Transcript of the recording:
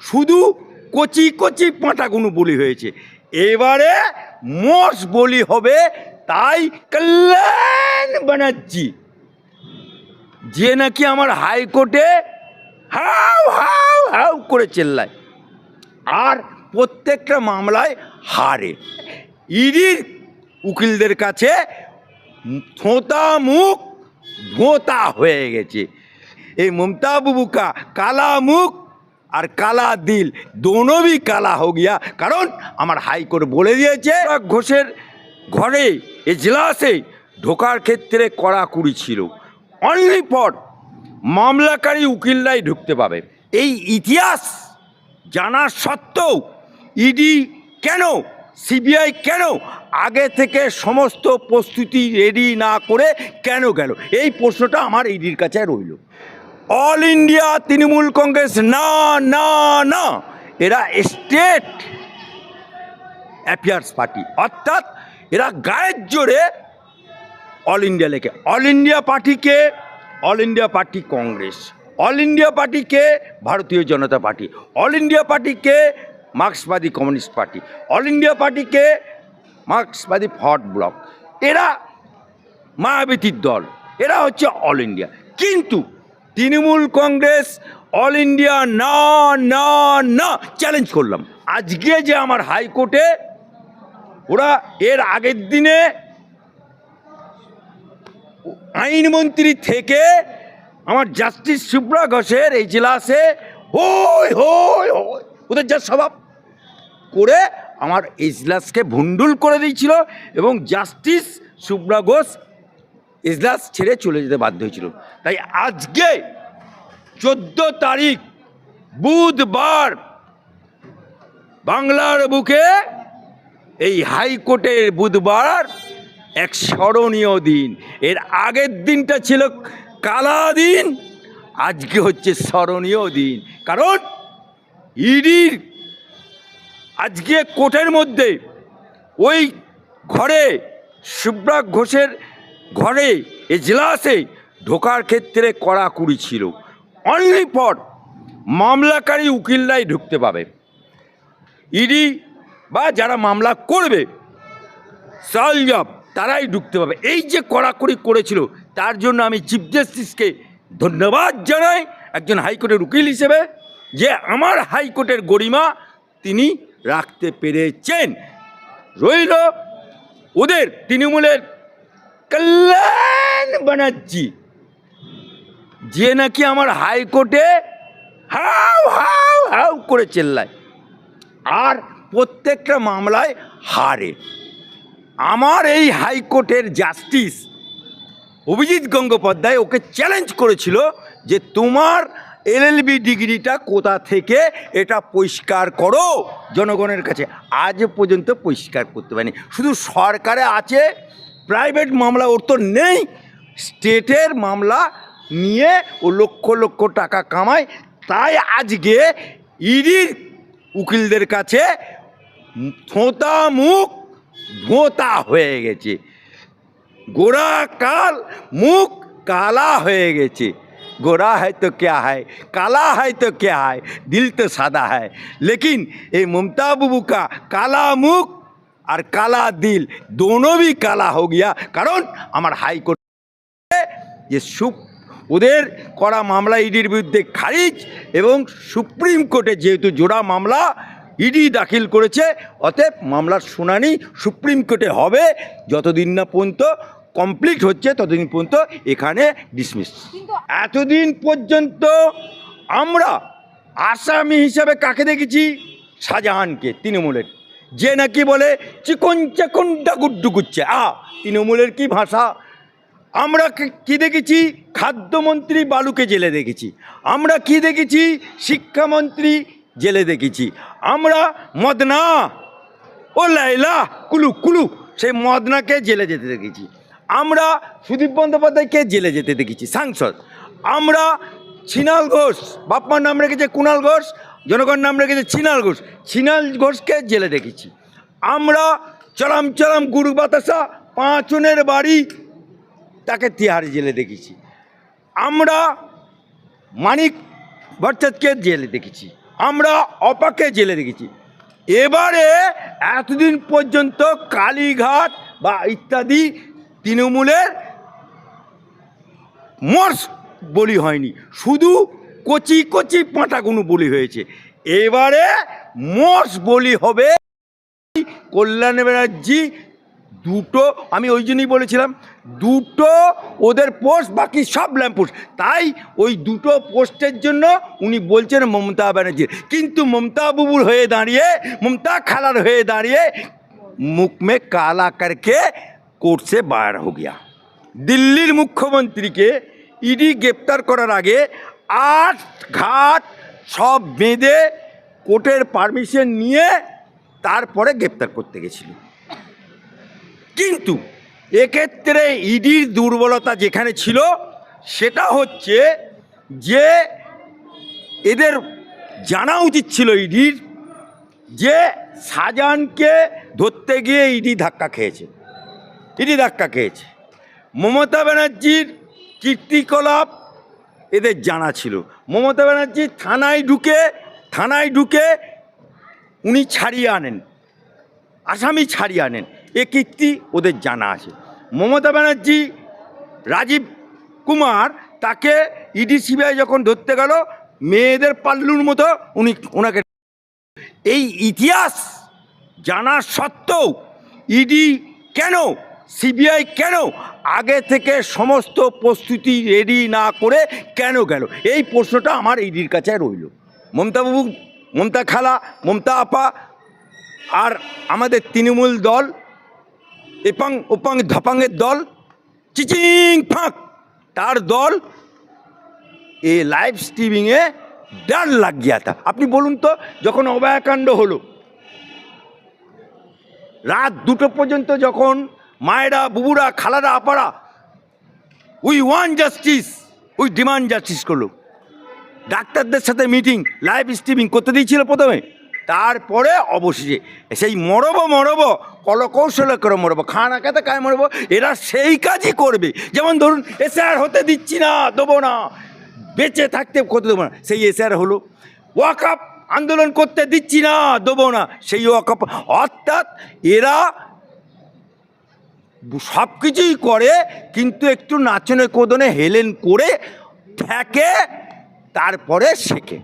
শুধু কচি কচি পাঁটাগুলো বলি হয়েছে, এবারে মোষ বলি হবে। তাই কল্যাণ ব্যানার্জি, যে নাকি আমার হাইকোর্টে হাউ হাউ হাউ করে চেল্লায় আর প্রত্যেকটা মামলায় হারে, ইডির উকিলদের কাছে থোঁতা মুখ ভোঁতা হয়ে গেছে। এই মমতা বুবুকা কালা মুখ আর কালা দিল দোনো भी কালা हो गया। কারণ আমার হাইকোর্ট বলে দিয়েছে ঘোষের ঘরে এজলাসে ঢোকার ক্ষেত্রে কড়াকড়ি ছিল, অনলি ফর মামলাকারী উকিলরাই ঢুকতে পাবে। এই ইতিহাস জানা সত্ত্বেও ইডি কেন, সিবিআই কেন আগে থেকে সমস্ত প্রস্তুতি রেডি না করে কেন গেল, এই প্রশ্নটা আমার ইডির কাছে রইল। অল ইন্ডিয়া তৃণমূল কংগ্রেস না না না, এরা স্টেট অ্যাফেয়ার্স পার্টি, অর্থাৎ এরা গায়ের জোরে অল ইন্ডিয়া লেখে। অল ইন্ডিয়া পার্টিকে all India party Congress, all India পার্টিকে ভারতীয় জনতা পার্টি, অল ইন্ডিয়া পার্টিকে মার্ক্সবাদী কমিউনিস্ট পার্টি, অল ইন্ডিয়া পার্টিকে মার্ক্সবাদী ফরওয়ার্ড ব্লক, এরা মায়াবতীর দল, এরা হচ্ছে অল ইন্ডিয়া। কিন্তু তৃণমূল কংগ্রেস অল ইন্ডিয়া না না না, চ্যালেঞ্জ করলাম। আজকে যে আমার হাইকোর্টে ওরা এর আগের দিনে আইনমন্ত্রী থেকে আমার জাস্টিস সুব্রা ঘোষের এজলাসে হই হই হই ওদের যা স্বভাব করে আমার এজলাসকে ভুন্ডুল করে দিয়েছিল এবং জাস্টিস সুব্রা ঘোষ এজলাস ছেড়ে চলে যেতে বাধ্য হয়েছিল। তাই আজকে 14 তারিখ বুধবার বাংলার বুকে এই হাইকোর্টের বুধবার এক স্মরণীয় দিন। এর আগের দিনটা ছিল কালা দিন, আজকে হচ্ছে স্মরণীয় দিন। কারণ ইডির আজকে কোর্টের মধ্যে ওই ঘরে সুব্রা ঘোষের ঘরে এজলাসে ঢোকার ক্ষেত্রে কড়াকড়ি ছিল, অনলি ফর মামলাকারী উকিলরাই ঢুকতে পাবে। ইডি বা যারা মামলা করবে সালজাব তারাই ঢুকতে পাবে। এই যে কড়াকড়ি করেছিল তার জন্য আমি চিফ জাস্টিসকে ধন্যবাদ জানাই একজন হাইকোর্টের উকিল হিসেবে, যে আমার হাইকোর্টের গরিমা তিনি রাখতে পেরেছেন। রইল ওদের তৃণমূলের কল্যাণ ব্যানার্জি, যে নাকি আমার হাইকোর্টে হাউ হাউ হাউ করে চেল্লায় আর প্রত্যেকটা মামলায় হারে। আমার এই হাইকোর্টের জাস্টিস অভিজিৎ গঙ্গোপাধ্যায় ওকে চ্যালেঞ্জ করেছিল যে তোমার এলএলবি ডিগ্রিটা কোথা থেকে, এটা পরিষ্কার করো জনগণের কাছে। আজ পর্যন্ত পরিষ্কার করতে পারেনি। শুধু সরকারে আছে, প্রাইভেট মামলা ওর তো নেই, স্টেটের মামলা নিয়ে ও লক্ষ লক্ষ টাকা কামায়। তাই আজকে ইডির উকিলদের কাছে থোঁতা মুখ ভোঁতা হয়ে গেছে, গোরা কাল মুখ কালা হয়ে গেছে। गोरा है तो क्या है, काला है तो क्या है, दिल तो सादा है। लेकिन ये ममता बुबू का काला मुख और काला दिल दोनों भी काला हो गया। कारण আমার হাইকোর্টে যে ওদের করা মামলা ইডির বিরুদ্ধে খারিজ এবং সুপ্রিম কোর্টে যেহেতু জোড়া মামলা ইডি দাখিল করেছে, অতএব মামলার শুনানি সুপ্রিম কোর্টে হবে। যতদিন না পর্যন্ত কমপ্লিট হচ্ছে ততদিন পর্যন্ত এখানে ডিসমিস। এতদিন পর্যন্ত আমরা আসামি হিসাবে কাকে দেখেছি? শাহজাহানকে, তৃণমূলের, যে নাকি বলে চিকন চাকন ডাগুড্ডু গুচ্ছে। তৃণমূলের কি ভাষা! আমরা কি দেখেছি? খাদ্যমন্ত্রী বালুকে জেলে দেখেছি, আমরা কি দেখেছি? শিক্ষামন্ত্রী জেলে দেখেছি, আমরা মদনা ও লাইলা কুলু কুলু সেই মদনাকে জেলে যেতে দেখেছি, আমরা সুদীপ বন্দ্যোপাধ্যায়কে জেলে যেতে দেখেছি সাংসদ, আমরা ছিনাল ঘোষ, বাপমার নাম রেখেছে কুণাল ঘোষ, জনগণ নাম রেখেছে ছিনাল ঘোষ, ছিনাল ঘোষকে জেলে দেখেছি, আমরা চলাম চলাম গুরু বাতাসা পাঁচনের বাড়ি তাকে তিহারি জেলে দেখেছি, আমরা মানিক ভট্টাচার্যকে জেলে দেখেছি, আমরা অপাকে জেলে রেখেছি। এবারে এতদিন পর্যন্ত কালীঘাট বা ইত্যাদি তৃণমূলের মর্স বলি হয়নি, শুধু কচি কচি পাঁটাগুনো বলি হয়েছে। এবারে মর্স বলি হবে কল্যাণ ব্যানার্জি। দুটো, আমি ওই জন্যই বলেছিলাম দুটো ওদের পোস্ট, বাকি সব ল্যাম্পোস্ট। তাই ওই দুটো পোস্টের জন্য উনি বলছেন মমতা ব্যানার্জির, কিন্তু মমতা বুবুর হয়ে দাঁড়িয়ে, মমতা খালার হয়ে দাঁড়িয়ে মুখ মে কালা করকে কোর্ট সে বার হো গিয়া। দিল্লির মুখ্যমন্ত্রীকে ইডি গ্রেপ্তার করার আগে 8 ঘাট সব বেঁধে কোর্টের পারমিশন নিয়ে তারপরে গ্রেপ্তার করতে গেছিল। কিন্তু এক্ষেত্রে ইডির দুর্বলতা যেখানে ছিল সেটা হচ্ছে যে এদের জানা উচিত ছিল ইডির যে শাহজাহানকে ধরতে গিয়ে ইডি ধাক্কা খেয়েছে, মমতা ব্যানার্জির কীর্তিকলাপ এদের জানা ছিল। মমতা ব্যানার্জি থানায় ঢুকে উনি ছাড়িয়ে আনেন, আসামি ছাড়িয়ে আনেন, এ কীর্তি ওদের জানা আছে। মমতা ব্যানার্জি, রাজীব কুমার, তাকে ইডি সিবিআই যখন ধরতে গেল মেয়েদের পাল্লুর মতো ওনাকে, এই ইতিহাস জানা সত্ত্বেও ইডি কেন, সিবিআই কেন আগে থেকে সমস্ত প্রস্তুতি রেডি না করে কেন গেল, এই প্রশ্নটা আমার ইডির কাছে রইল। মমতা বাবু, মমতা খালা, মমতা আপা আর আমাদের তৃণমূল দল এপাং ওপাং ধপাংয়ের দল, চিচিং ফাঁক তার দল, এ লাইভ স্ট্রিমিংয়ে ডার লাগ গিয়া থা। আপনি বলুন তো, যখন অভয়াকাণ্ড হলো রাত 2টো পর্যন্ত, যখন মায়েরা, বুবুরা, খালারা, আপারা we want justice, we demand justice করলো, ডাক্তারদের সাথে মিটিং লাইভ স্ট্রিমিং করতে দিয়েছিল প্রথমে, তারপরে অবশেষে সেই মরব কলকৌশলে করে মরব, খানা খেতে কায় মরব, এরা সেই কাজই করবে। যেমন ধরুন এসআর হতে দিচ্ছি না, দেবো না, বেঁচে থাকতে করতে দেবো না, সেই এসআর হলো। ওয়াকআপ আন্দোলন করতে দিচ্ছি না, দেবো না, সেই ওয়াকআপ। অর্থাৎ এরা সব কিছুই করে, কিন্তু একটু নাচনে কোদনে হেলেন করে থাকে, তারপরে শেখে।